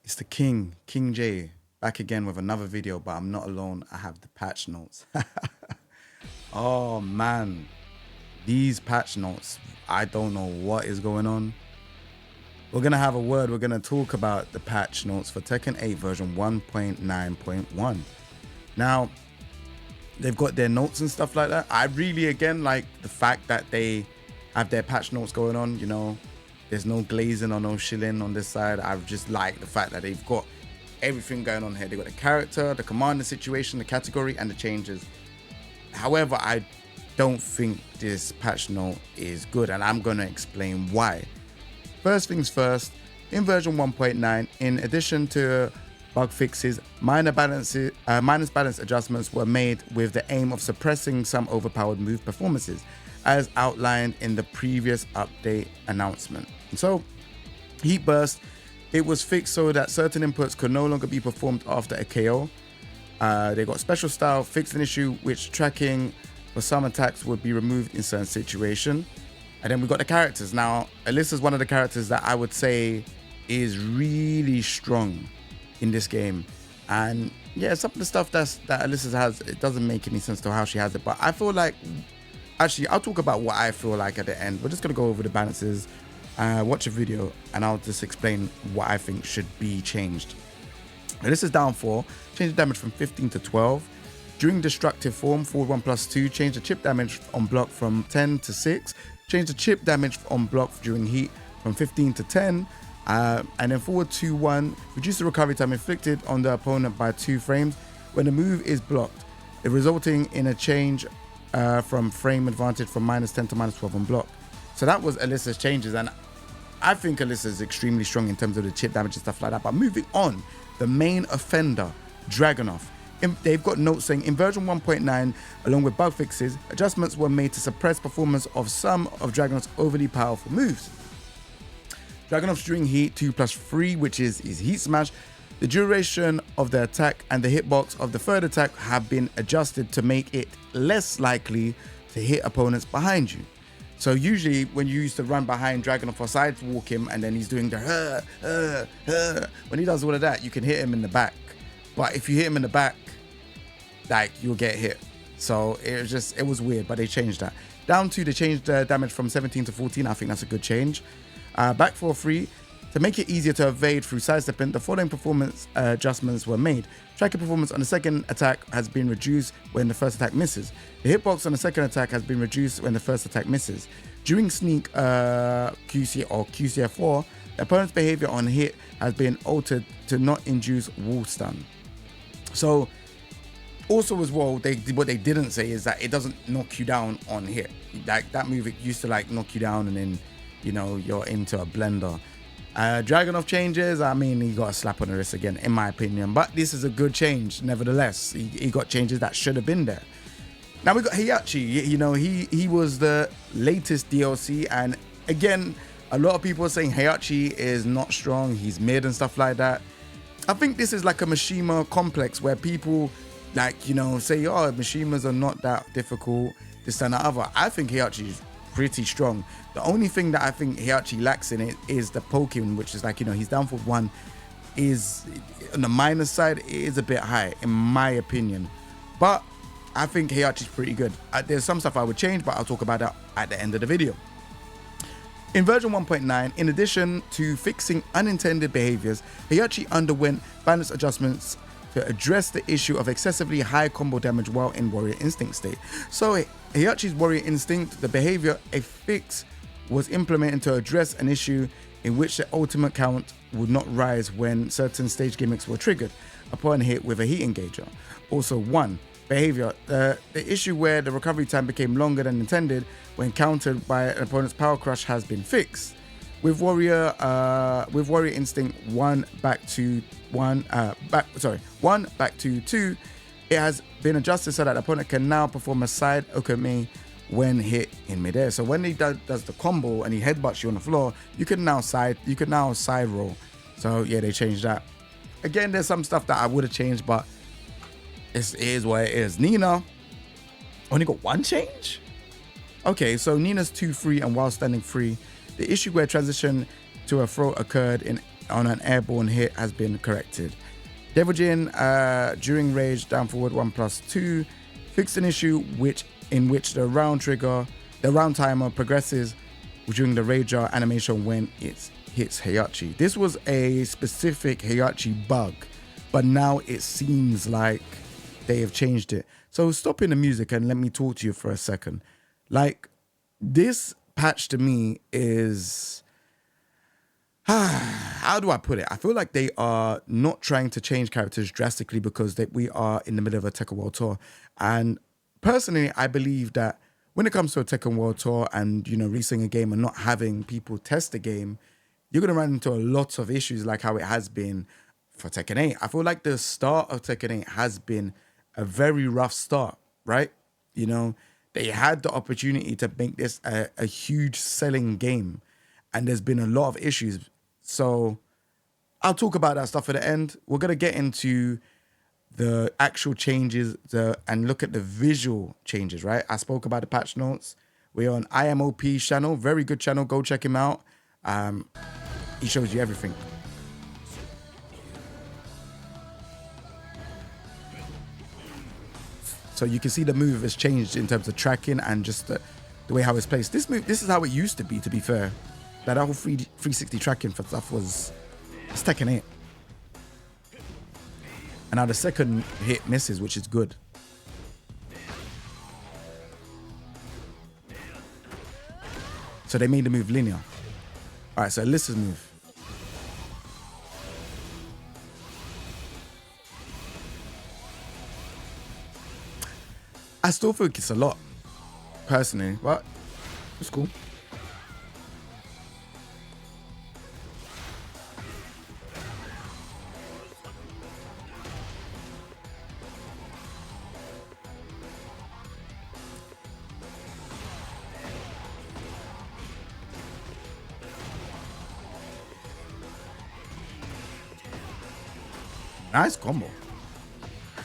It's the King J, back again with another video, but I'm not alone. I have the patch notes. Oh man, these patch notes, I don't know what is going on. We're gonna have a word. We're gonna talk about the patch notes for Tekken 8 version 1.9.1. Now, they've got their notes and stuff like that. I really, again, like the fact that they have their patch notes going on, you know. There's no glazing or no shilling on this side. I just like the fact that they've got everything going on here. They've got the character, the commander situation, the category, and the changes. However, I don't think this patch note is good, and I'm going to explain why. First things first, in version 1.9, in addition to bug fixes, minor balance adjustments were made with the aim of suppressing some overpowered move performances, as outlined in the previous update announcement. And so, Heat Burst, it was fixed so that certain inputs could no longer be performed after a KO. They got special style, fixed an issue which tracking for some attacks would be removed in certain situations. And then we got the characters. Now, Alisa's one of the characters that I would say is really strong in this game. And yeah, some of the stuff that Alisa has, it doesn't make any sense to how she has it. But I feel like, actually, I'll talk about what I feel like at the end. We're just going to go over the balances, watch a video, and I'll just explain what I think should be changed. Now, this is down 4, change the damage from 15 to 12. During destructive form, forward 1 plus 2, change the chip damage on block from 10 to 6. Change the chip damage on block during heat from 15 to 10. And then forward 2-1, reduce the recovery time inflicted on the opponent by 2 frames when the move is blocked, resulting in a change from frame advantage from -10 to -12 on block. So that was Alisa's changes, and I think Alisa is extremely strong in terms of the chip damage and stuff like that. But moving on, the main offender, Dragunov. They've got notes saying in version 1.9, along with bug fixes, adjustments were made to suppress performance of some of Dragunov's overly powerful moves. Dragunov's during heat 2 plus 3, which is his heat smash, the duration of the attack and the hitbox of the third attack have been adjusted to make it less likely to hit opponents behind you. So usually when you used to run behind Dragunov or sidewalk him and then he's doing the when he does all of that, you can hit him in the back. But if you hit him in the back, like, you'll get hit. So it was weird, but they changed that. Down 2, they changed the damage from 17 to 14. I think that's a good change. Back 4-3, to make it easier to evade through sidestepping, the following performance adjustments were made. Tracking performance on the second attack has been reduced when the first attack misses. The hitbox on the second attack has been reduced when the first attack misses. During sneak QC or QCF4, the opponent's behavior on hit has been altered to not induce wall stun. So, also as well, what they didn't say is that it doesn't knock you down on hit. Like, that move, it used to like knock you down and then, you know, you're into a blender. Dragunov changes, I mean, he got a slap on the wrist again, in my opinion. But this is a good change, nevertheless. He got changes that should have been there. Now we got Heihachi. You know, he was the latest DLC, and again, a lot of people are saying Heihachi is not strong, he's mid and stuff like that. I think this is like a Mishima complex where people, like, you know, say, oh, Mishimas are not that difficult, this and that other. I think Heihachi is pretty strong. The only thing that I think Heihachi lacks in it is the poking, which is like, you know, his downfall 1 is, on the minus side, it is a bit high, in my opinion. But I think Heihachi's pretty good. There's some stuff I would change, but I'll talk about that at the end of the video. In version 1.9, in addition to fixing unintended behaviors, Heihachi underwent balance adjustments to address the issue of excessively high combo damage while in Warrior Instinct state. So Heihachi's Warrior Instinct, the behavior, a fix was implemented to address an issue in which the ultimate count would not rise when certain stage gimmicks were triggered upon hit with a heat engager. Also, 1. Behavior, the issue where the recovery time became longer than intended when countered by an opponent's power crush has been fixed. With Warrior Instinct 1 back to 2, it has been adjusted so that the opponent can now perform a side okami when hit in midair. So when he does the combo and he headbutts you on the floor, you can now side roll. So yeah, they changed that. Again, there's some stuff that I would have changed, but it is what it is. Nina only got 1 change? Okay, so Nina's 2-3 and while standing free. The issue where transition to a throw occurred in on an airborne hit has been corrected. Devil Jin, during rage, down forward 1+2, fixed an issue in which the round timer progresses during the rager animation when it hits Heihachi. This was a specific Heihachi bug, but now it seems like they have changed it. So stopping the music and let me talk to you for a second. Like, this patch to me is, how do I put it? I feel like they are not trying to change characters drastically because we are in the middle of a Tekken World Tour. And personally, I believe that when it comes to a Tekken World Tour and, releasing a game and not having people test the game, you're going to run into a lot of issues like how it has been for Tekken 8. I feel like the start of Tekken 8 has been a very rough start, right? They had the opportunity to make this a huge selling game, and there's been a lot of issues. So I'll talk about that stuff at the end. We're going to get into the actual changes and look at the visual changes, right? I spoke about the patch notes. We're on IMOP's channel, very good channel. Go check him out. He shows you everything. So you can see the move has changed in terms of tracking and just the way how it's placed. This is how it used to be fair. That whole 360 tracking for stuff it's Tekken 8. And now the second hit misses, which is good. So they made the move linear. All right, so Alisa's move. I still think it's a lot, personally, but it's cool. Nice combo.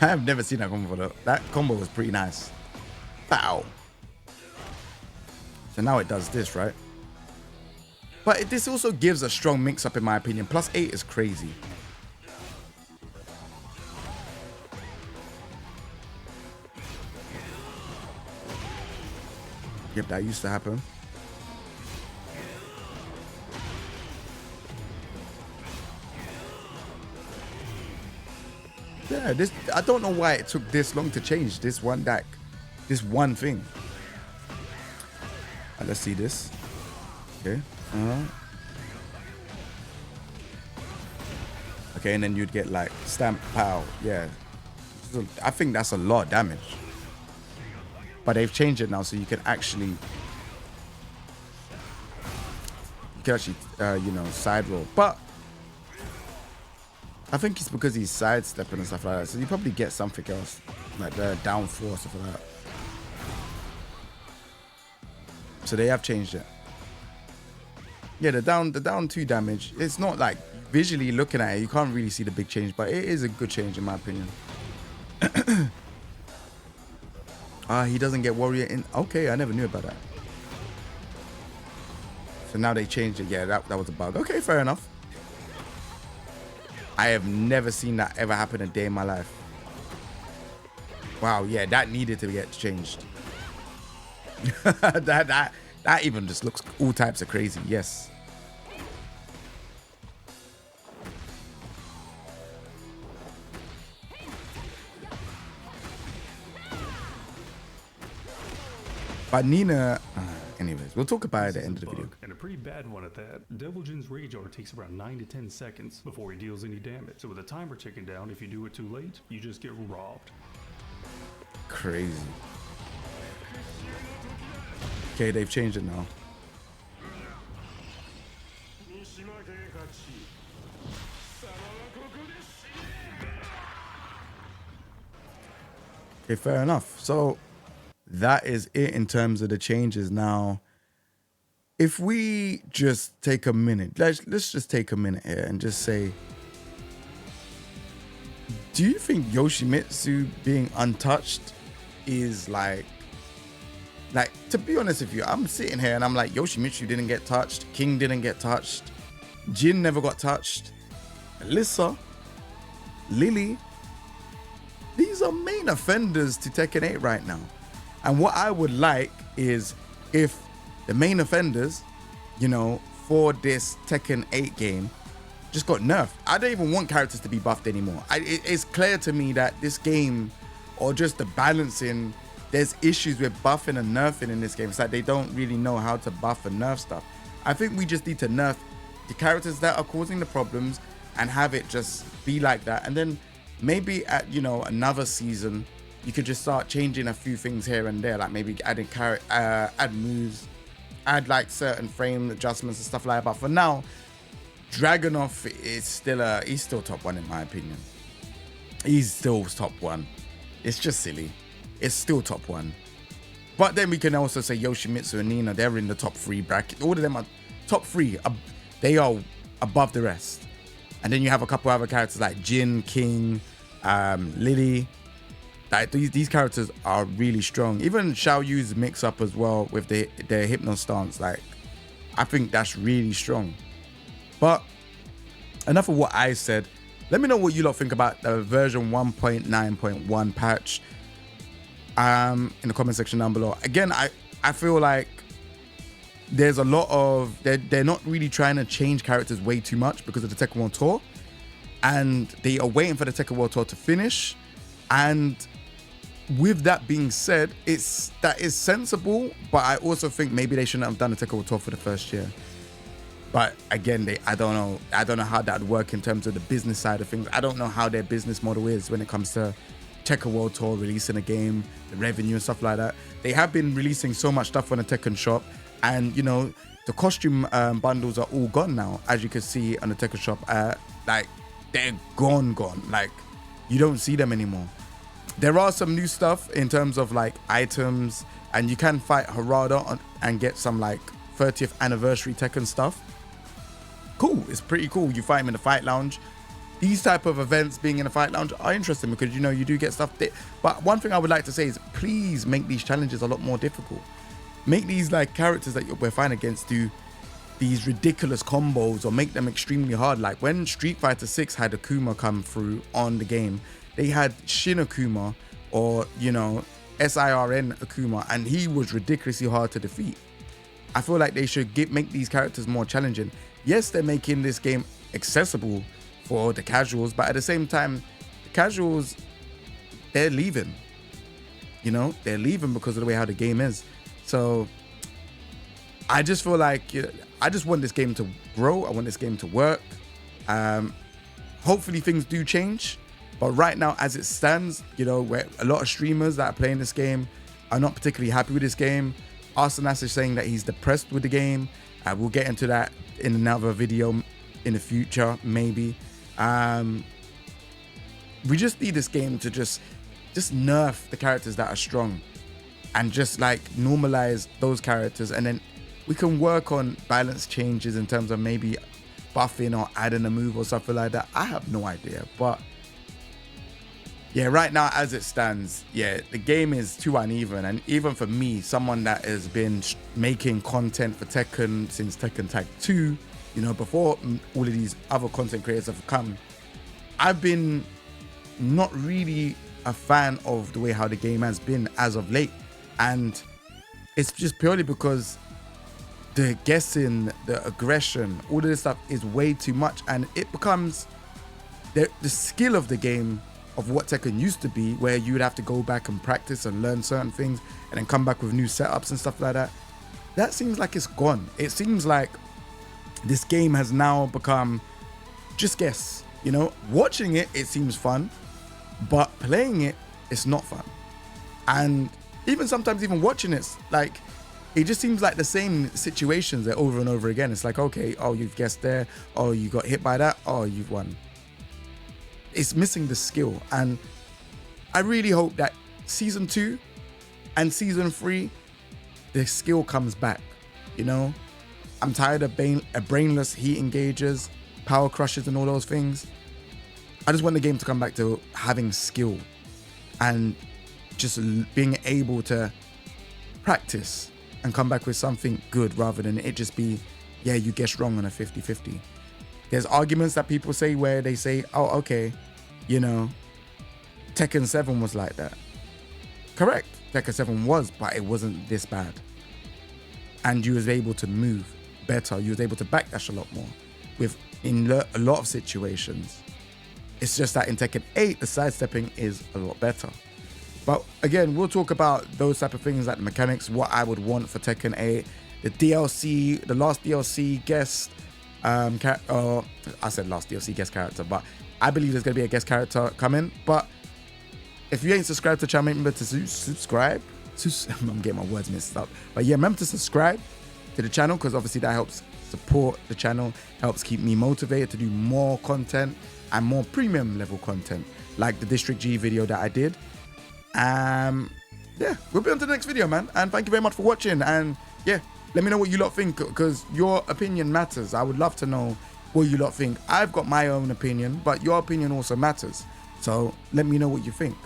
I have never seen that combo though. That combo was pretty nice. Bow. So now it does this, right? But this also gives a strong mix-up in my opinion. +8 is crazy. Yep, that used to happen. Yeah, I don't know why it took this long to change this one deck. This one thing. Let's see this. Okay. Okay, and then you'd get like stamp pow. Yeah. So I think that's a lot of damage. But they've changed it now so you can actually side roll. But I think it's because he's sidestepping and stuff like that. So you probably get something else. Like the down 4 stuff like that. So they have changed it. Yeah, the down 2 damage. It's not like visually looking at it, you can't really see the big change, but it is a good change in my opinion. He doesn't get warrior in. Okay, I never knew about that. So now they changed it. Yeah, that was a bug. Okay, fair enough. I have never seen that ever happen a day in my life. Wow, yeah, that needed to get changed. that even just looks all types of crazy. Yes. But Nina, anyways, we'll talk about it at the end of the video. And a pretty bad one at that. Devil Jin's rage art takes around 9 to 10 seconds before he deals any damage. So with the timer ticking down, if you do it too late, you just get robbed. Crazy. Okay, they've changed it now. Okay, fair enough. So that is it in terms of the changes. Now, if we just take a minute, let's just take a minute here and just say, do you think Yoshimitsu being untouched is like, to be honest with you, I'm sitting here and I'm like, Yoshimitsu didn't get touched, King didn't get touched, Jin never got touched. Alisa, Lily, these are main offenders to Tekken 8 right now. And what I would like is if the main offenders, you know, for this Tekken 8 game just got nerfed. I don't even want characters to be buffed anymore. It's clear to me that this game, or just the balancing, there's issues with buffing and nerfing in this game. It's like they don't really know how to buff and nerf stuff. I think we just need to nerf the characters that are causing the problems and have it just be like that. And then maybe at, you know, another season, you could just start changing a few things here and there, like maybe adding add moves, add like certain frame adjustments and stuff like that. But for now, Dragunov is he's still top one in my opinion. He's still top one. It's just silly. It's still top one. But then we can also say Yoshimitsu and Nina, they're in the top 3 bracket. All of them are top 3. They are above the rest. And then you have a couple other characters like Jin, King, Lily. Like these characters are really strong. Even Xiao Yu's mix up as well with their hypno stance. Like, I think that's really strong. But enough of what I said. Let me know what you lot think about the version 1.9.1 patch in the comment section down below. Again, I feel like there's a lot of they're not really trying to change characters way too much because of the Tekken World Tour, and they are waiting for the Tekken World Tour to finish. And with that being said, that is sensible, but I also think maybe they shouldn't have done the Tekken World Tour for the first year. But again, I don't know how that would work in terms of the business side of things. I don't know how their business model is when it comes to Tekken World Tour, releasing a game, the revenue and stuff like that. They have been releasing so much stuff on the Tekken shop, and you know, the costume bundles are all gone now, as you can see on the Tekken shop. Like, they're gone. Like, you don't see them anymore. There are some new stuff in terms of like items, and you can fight Harada and get some like 30th anniversary Tekken stuff. Cool, it's pretty cool. You fight him in the fight lounge. These type of events being in a fight lounge are interesting because, you know, you do get stuff there. But one thing I would like to say is please make these challenges a lot more difficult. Make these like characters that we're fighting against do these ridiculous combos, or make them extremely hard. Like when Street Fighter 6 had Akuma come through on the game, they had Shin Akuma, or, you know, SIRN Akuma, and he was ridiculously hard to defeat. I feel like they should make these characters more challenging. Yes, they're making this game accessible for the casuals, but at the same time, the casuals, they're leaving. You know, they're leaving because of the way how the game is. So I just feel like, you know, I just want this game to grow. I want this game to work. Hopefully things do change. But right now, as it stands, you know, where a lot of streamers that are playing this game are not particularly happy with this game. Arsenas is saying that he's depressed with the game. We'll get into that in another video in the future, maybe. We just need this game to just nerf the characters that are strong, and just like normalize those characters, and then we can work on balance changes in terms of maybe buffing or adding a move or something like that. I have no idea, but yeah, right now as it stands, yeah, the game is too uneven. And even for me, someone that has been making content for Tekken since Tekken Tag 2, you know, before all of these other content creators have come, I've been not really a fan of the way how the game has been as of late. And it's just purely because the guessing, the aggression, all of this stuff is way too much, and it becomes the skill of the game of what Tekken used to be, where you would have to go back and practice and learn certain things and then come back with new setups and stuff like that. That seems like it's gone. It seems like this game has now become just guess. You know, watching it seems fun, but playing it's not fun. And even sometimes even watching it, like, it just seems like the same situations there over and over again. It's like, okay, oh, you've guessed there. Oh, you got hit by that. Oh, you've won. It's missing the skill. And I really hope that season 2 and season 3, the skill comes back. You know, I'm tired of brainless heat engagers, power crushes and all those things. I just want the game to come back to having skill and just being able to practice and come back with something good, rather than it just be, yeah, you guessed wrong on a 50-50. There's arguments that people say where they say, oh, okay, you know, Tekken 7 was like that. Correct, Tekken 7 was, but it wasn't this bad. And you was able to move better. You was able to backdash a lot more in a lot of situations. It's just that in Tekken 8, the sidestepping is a lot better. But again, we'll talk about those type of things, like the mechanics, what I would want for Tekken 8, the DLC, the last DLC guest, I said last DLC guest character, but I believe there's going to be a guest character coming. But if you ain't subscribed to the channel, remember to subscribe. I'm getting my words mixed up. But yeah, remember to subscribe to the channel, because obviously that helps support the channel, helps keep me motivated to do more content and more premium level content, like the District G video that I did. Yeah, we'll be on to the next video, man. And thank you very much for watching. And yeah, let me know what you lot think, because your opinion matters. I would love to know what you lot think. I've got my own opinion, but your opinion also matters. So let me know what you think.